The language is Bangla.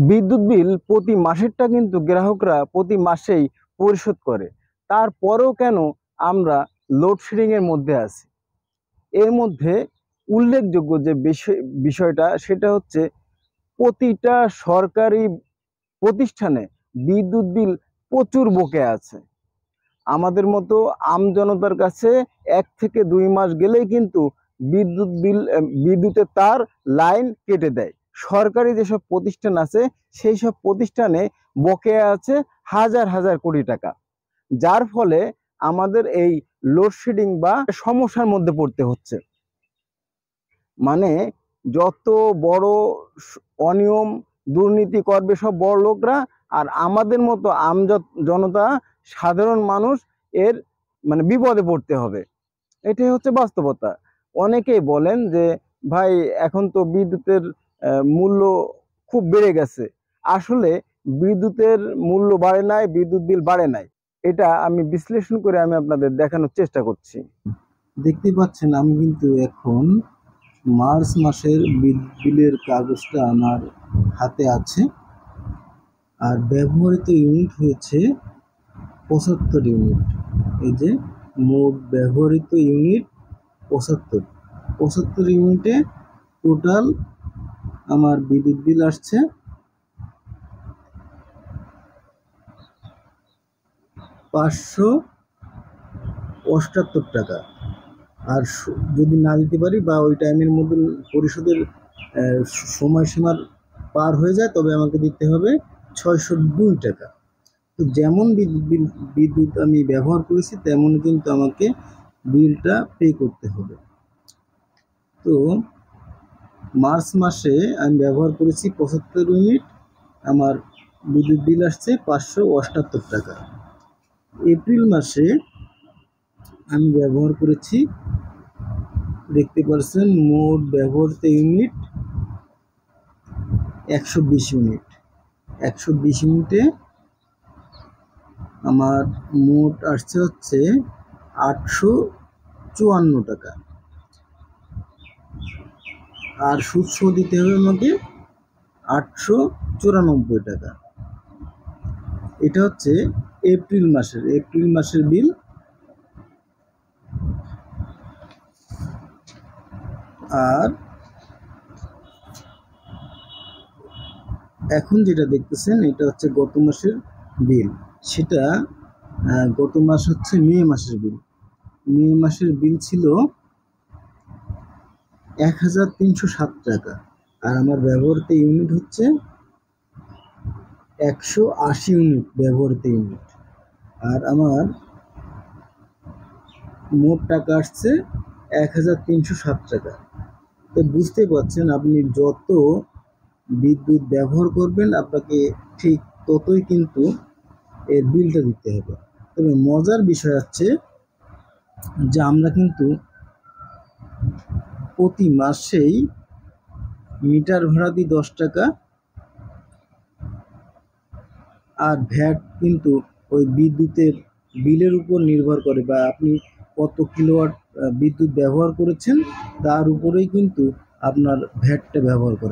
বিদ্যুৎ বিল প্রতি মাসেরটা কিন্তু গ্রাহকরা প্রতি মাসেই পরিশোধ করে। তারপরেও কেন আমরা লোডশেডিং এর মধ্যে আছি? এর মধ্যে উল্লেখযোগ্য যে বিষয়টা সেটা হচ্ছে প্রতিটা সরকারি প্রতিষ্ঠানে বিদ্যুৎ বিল প্রচুর বকেয়া আছে। আমাদের মতো আমজনতার কাছে 1 থেকে 2 মাস গেলেই কিন্তু বিদ্যুতের তার লাইন কেটে দেয়। সরকারি যেসব প্রতিষ্ঠান আছে সেই সব প্রতিষ্ঠানে বকেয়া আছে হাজার হাজার কোটি টাকা, যার ফলে আমাদের এই লোডশেডিং বা সমস্যার মধ্যে পড়তে হচ্ছে। মানে যত বড় অনিয়ম দুর্নীতি করবে সব বড় লোকরা, আর আমাদের মতো জনতা সাধারণ মানুষ এর বিপদে পড়তে হবে। এটাই হচ্ছে বাস্তবতা। অনেকেই বলেন যে ভাই এখন তো বিদ্যুতের মূল্য খুব বেড়ে গেছে। আসলে বিদ্যুতের মূল্য বাড়ে নাই, বিদ্যুৎ বিল বাড়ে নাই। এটা আমি বিশ্লেষণ করে আমি আপনাদের দেখানোর চেষ্টা করছি। দেখতে পাচ্ছেন আমি কিন্তু এখন মার্চ মাসের বিলের কাগজটা আমার হাতে আছে, আর ব্যবহৃত ইউনিট হয়েছে 75 ইউনিট। এই যে মোট ব্যবহৃত ইউনিট 75 ইউনিটে টোটাল আমার বিদ্যুৎ বিল আসছে 578 টাকা। আর যদি না দিতে পারি বা ওই টাইমের মধ্যে পরিশোধের সময়সীমার পার হয়ে যায় তবে আমাকে দিতে হবে 602 টাকা। তো যেমন বিদ্যুৎ আমি ব্যবহার করেছি তেমন কিন্তু আমাকে বিলটা পে করতে হবে। তো মার্চ মাসে আমি ব্যবহার করেছি 75 ইউনিট, আমার বিদ্যুৎ বিল আসছে 578 টাকা। এপ্রিল মাসে আমি ব্যবহার করেছি, দেখতে পাচ্ছেন মোট ব্যবহৃত ইউনিট 120 ইউনিট। 120 ইউনিটে আমার মোট আসছে হচ্ছে 854 টাকা। আর সুদ দিতে হবে আমাকে 894 টাকা। এটা হচ্ছে এপ্রিল মাসের বিল। আর এখন যেটা দেখতেছেন এটা হচ্ছে গত মাসের বিল। সেটা গত মাস হচ্ছে মে মাসের বিল। মে মাসের বিল ছিল 1307 টাকা। আর আমার ব্যবহৃত ইউনিট হচ্ছে 180 ইউনিট ব্যবহৃত ইউনিট। আর আমার মোট টাকা আসছে 1307 টাকা। তো বুঝতে পারছেন আপনি যত বিদ্যুৎ ব্যবহার করবেন আপনাকে ঠিক ততই কিন্তু এর বিলটা দিতে হবে। তবে মজার বিষয় হচ্ছে যে আমরা কিন্তু প্রতি মাসেই মিটার ভাড়া দিই 10 টাকা, আর ভ্যাট কিন্তু ওই বিদ্যুতের বিলের উপর নির্ভর করে, বা আপনি কত কিলোওয়াট বিদ্যুৎ ব্যবহার করেছেন তার উপরেই কিন্তু আপনার ভ্যাটটা ব্যবহার করে।